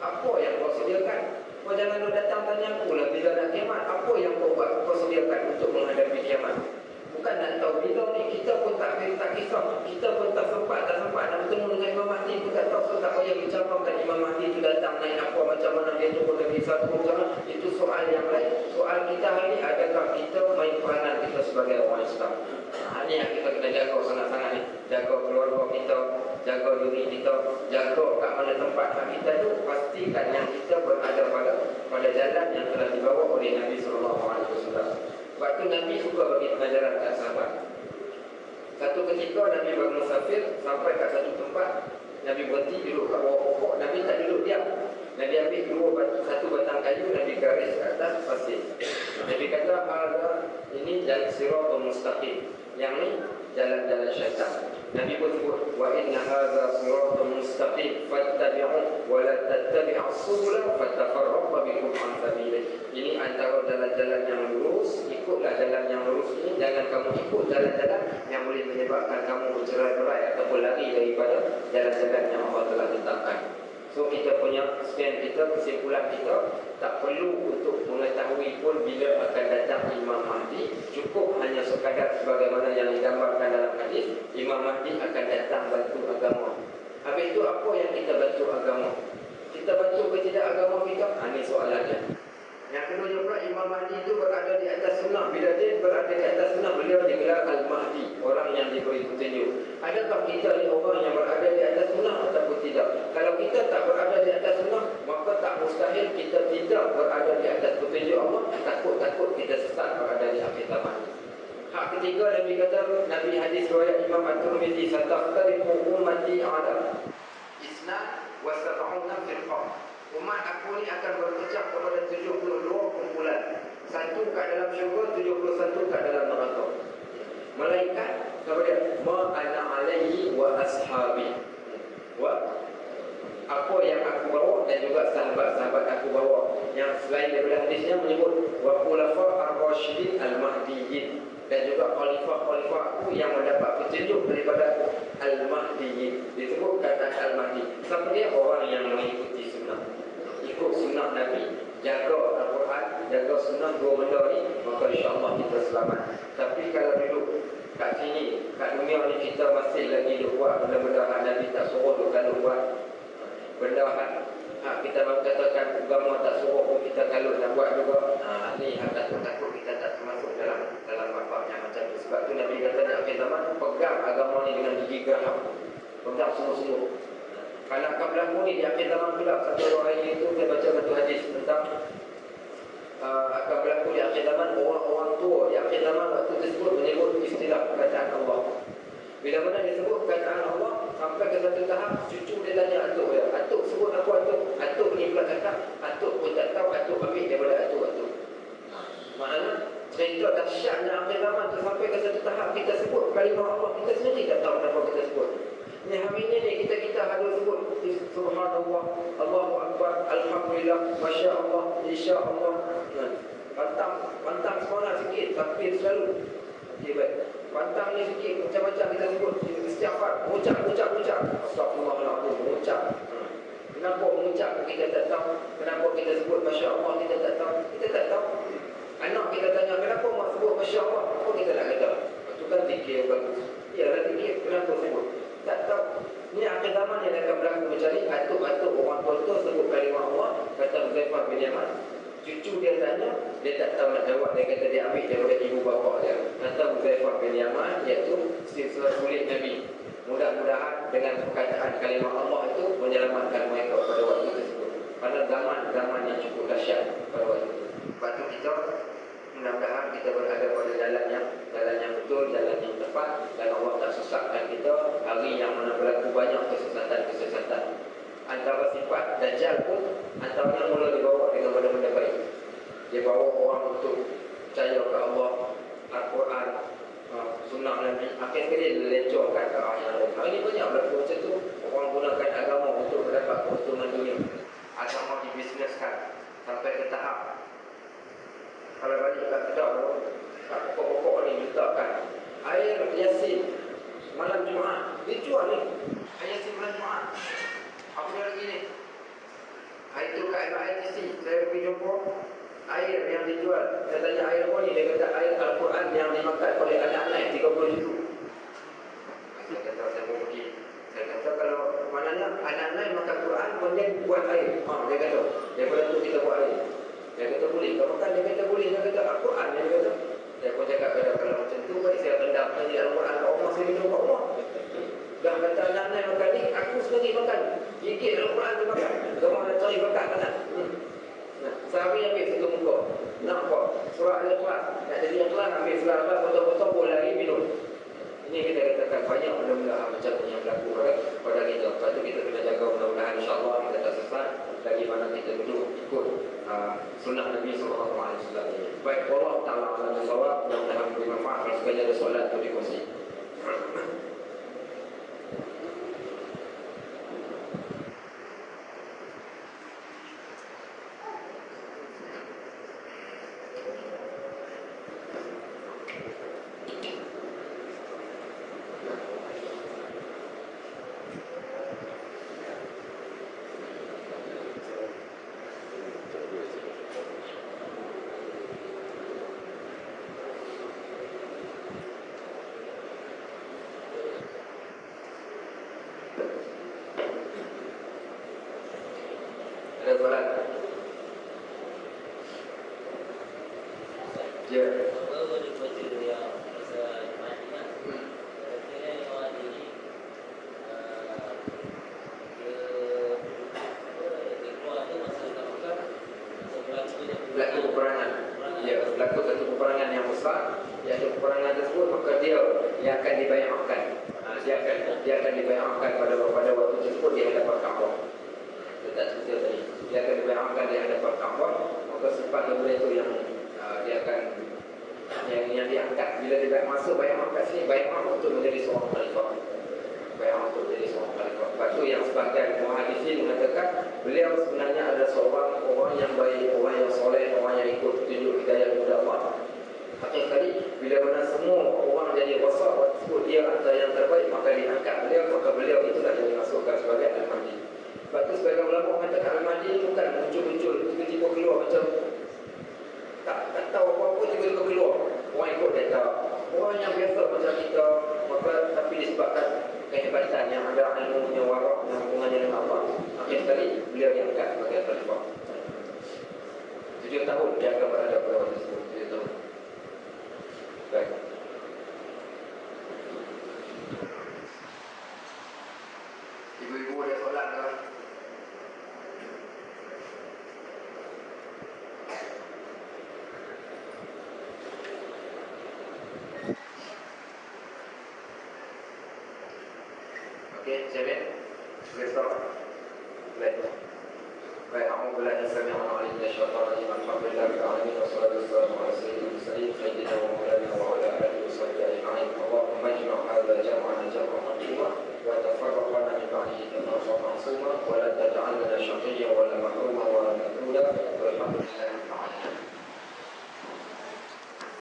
Apa yang kau sediakan? Kau jangan datang tanya aku lah bila nak kiamat. Apa yang kau buat, kau sediakan untuk menghadapi kiamat? Bukan nak tahu bila ni, kita pun tak kisah. Kita pun tak sempat nak bertemu dengan Imam Mahdi pun tak tahu. So tak payah bincangkan Imam Mahdi itu datang naik apa, macam mana dia turun Nabi satu macam. Itu soal yang lain. Soal kita hari ni, adakah kita main peranan kita sebagai orang Islam? Ini yang kita kena jaga sangat-sangat ni. Jaga keluarga kita, jaga diri kita, jaga kat mana tempat kita tu. Pastikan yang kita berada pada jalan yang telah dibawa oleh Nabi SAW. Sebab tu Nabi suka bagi pengajaran kat sahabat. Satu ketika Nabi bermusafir sampai kat satu tempat, Nabi berhenti duduk kat bawah pokok. Nabi tak duduk diam. Nabi ambil satu batang kayu, Nabi garis kat atas pasir. Nabi kata, ini jalan siratul mustaqim. Yang ni jalan-jalan syaitan. Nabi pun sebut, wa inna hadza siratul mustaqim fattabi'u wa la tattabi'us subula fatafarraqu bikum an sabilihi. Ini antara jalan-jalan yang lurus. Ikutlah jalan yang lurus ini. Jangan kamu ikut jalan-jalan yang boleh menyebabkan kamu bercerai-berai ataupun lari daripada jalan-jalan yang Allah telah tetapkan. So kita punya stand kita, kesimpulan kita, tak perlu untuk mengetahui pun bila akan datang Imam Mahdi. Cukup hanya sekadar sebagaimana yang digambarkan dalam hadis, Imam Mahdi akan datang bantu agama. Habis itu apa yang kita bantu agama? Kita bantu ke tidak agama kita? Ini soalannya. Yang kedua juga, Imam Mahdi itu berada di atas sunnah. Bila dia berada di atas sunnah, beliau digelar Al-Mahdi, orang yang diberi petunjuk. Adakah kita ni orang yang berada di atas sunnah ataupun tidak? Kalau kita tak berada di atas sunnah, maka tak mustahil kita tidak berada di atas petunjuk Allah. Takut-takut kita sesat berada di akhir zaman. Hak ketiga, Nabi kata, Nabi hadis riwayat Imam At-Tirmizi, "Sataftariqu ummati ala isna wa sab'una firqah." Umat aku ni akan berpecah kepada 72 kumpulan. Satu kat dalam syurga, 71 kat dalam neraka. Malaikat apa dia? Ma ana alaihi wa ashabi. Apa yang aku bawa dan juga sahabat-sahabat aku bawa. Yang selain daripada hadisnya menyebut wa khulafa ar-rasyidin al-mahdiyyin, dan juga khalifah-khalifah aku yang mendapat petunjuk daripada aku, al-mahdiyyin. Disebut kata al-mahdi. Siapa dia? Orang yang mengikuti sunnah. Ikut sunnah Nabi, jaga Al-Quran, jaga sunnah, dua benda ni, maka insyaAllah kita selamat. Tapi kalau duduk kat sini, kat dunia ni, kita masih lagi duk buat benda-benda yang Nabi tak suruh duk kalau buat. Benda yang kita katakan agama tak suruh pun kita kalau nak buat juga. Ni takut-takut kita tak termasuk dalam bab yang macam tu. Sebab tu Nabi kata di akhir zaman, pegang agama ni dengan gigi geraham. Pegang sungguh-sungguh. Kalau akan berlaku ni di akhir zaman pula. Satu hari itu saya baca satu hadis tentang akan berlaku di akhir zaman. Orang-orang tua di akhir zaman waktu tersebut menyebut istilah perkataan Allah. Bila mana dia sebut perkataan Allah, sampai ke satu tahap cucu dia tanya atuk dia, atuk sebut apa atuk? Atuk ni pula cakap, atuk pun tak tahu, atuk ambil daripada atuk-atuk. Maknanya cerita dahsyatnya akhir zaman tu sampai ke satu tahap kita sebut kalimah Allah, kita sendiri tak tahu kenapa kita sebut. Ni hari ni kita harus sebut subhanallah, Allahu akbar, alhamdulillah, masya-Allah, insya-Allah. Pantang semangat sikit tapi selalu. Okey baik. Pantang ni sikit macam-macam kita sebut istighfar, mengucap. Astagfirullahalazim, mengucap. Kenapa mengucap kita tak tahu? Kenapa kita sebut masya-Allah kita tak tahu? Kita tak tahu. Anak kita tanya kenapa mak sebut masya-Allah? Apa kita nak kata? Itu kan zikir bagus. Iyalah zikir, kenapa sebut? Tak tahu. Ni akhir zaman yang akan berlaku mencari atuk-atuk orang tua sebut kalimah Allah. Kata Huzaifah bin Yaman, cucu dia tanya, dia tak tahu nak jawab. Dia kata dia ambil daripada ibu bapa dia. Kata Huzaifah bin Yaman, iaitu silsilah kulit Nabi. Mudah-mudahan dengan perkataan kalimah Allah itu menyelamatkan mereka pada waktu tersebut. Pada zaman yang cukup dahsyat pada waktu itu. Lepas tu kita mudah-mudahan kita berada pada jalan yang betul, jalan yang tepat, dan Allah tak sesatkan kita hari yang mana berlaku banyak kesesatan. Antara sifat Dajjal pun antaranya mula dibawa dengan benda-benda baik. Dia bawa orang untuk percaya ke Allah, Al-Quran, sunnah Nabi. Akhir sekali dia lecurkan ke arah yang lain. Hari ini banyak berlaku macam tu. Orang gunakan agama untuk mendapat keuntungan dunia. Agama dibisneskan sampai ke tahap kalau balik kat kedai pokok-pokok ni letakkan air Yasin malam Jumaat, dia jual ni air Yasin malam Jumaat. itu kat MITC saya pergi jumpa air yang dijual. Saya tanya air apa ni? Dia kata air Al-Quran yang dimakan oleh anak-anak 30 ribu. Saya kata saya mau pergi. Saya kata kalau maknanya anak-anak makan Quran kemudian buat air. Dia kata daripada tu kita buat air. Dia kata boleh. Kau makan? Dia kata boleh. Dia kata Al-Quran. Dia kata. Saya pun cakap kalau macam tu baik saya rendam saja Al-Quran kat rumah saya minum kat rumah. Dah kata anak-anak makan ni, aku sendiri makan. Gigit Al-Quran tu makan. Kamu nak cari bakat kan? Nah, sahabat yang ambil satu muka. Nampak surah Al-Quran. Nak jadi yang kelas ambil surah Al-Quran, potong-potong pun lagi minum. Ini kita katakan banyak benda-benda macam ni yang berlaku pada kita. Lepas tu kita kena jaga mudah-mudahan insya-Allah kita tak sesat dari mana kita duduk ikut sunnah Nabi SAW. Baik, Allah Ta'ala alam bisawab, mudah-mudahan bermanfaat. Kalau sekali ada soalan tu dikongsi. Ada soalan? Ya. Berlaku peperangan. Ya, berlaku satu peperangan yang besar. Iaitu peperangan tersebut maka dia akan dibayarkan. Dia akan dibayarkan pada waktu tersebut di hadapan Kaabah. Tak cerita tadi. Dia akan dibayarkan di hadapan Kaabah. Maka sifat daripada itu yang dia akan yang diangkat bila dia masuk bayar kat sini, bayar untuk menjadi seorang khalifah. Bayar untuk menjadi seorang khalifah. Sebab tu yang sebagian muhaddisin mengatakan beliau sebenarnya adalah seorang orang yang baik, orang yang soleh, orang yang ikut petunjuk hidayah kepada Allah. Akhir sekali bila mana semua orang jadi wasaf tersebut dia antara yang terbaik, maka diangkat beliau, maka beliau itulah yang dimasukkan sebagai Al-Mahdi. Sebab tu sebagai ulama mengatakan Al-Mahdi bukan muncul-muncul tiba-tiba keluar macam tak tahu apa-apa tiba-tiba keluar. Orang ikut dia tak. Orang yang biasa macam kita, maka tapi disebabkan kehebatan yang ada ilmunya warak yang hubungannya dengan Allah. Akhir sekali beliau diangkat sebagai khalifah. 7 tahun dia akan berada pada waktu tersebut. 7 tahun. Baik. Ibu-ibu ada soalan ke? Okey, Jamil. Besok. Baik. Baik, alhamdulillah sami'an alim min syaitanir rajim. Alhamdulillahil alamin wassalatu wassalamu ala sayyidil mursalin sayyidina wa maulana wa ala alihi washabbihi ajma'in. Allahumma ijma' hadha jam'ana jam'an marhuma wa tafarraq lana min ba'dihi tafarruqan ma'suma wa la taj'al lana shaqiyyan wa la mahruman wa la madhuda walhamdulillahi rabbil alamin.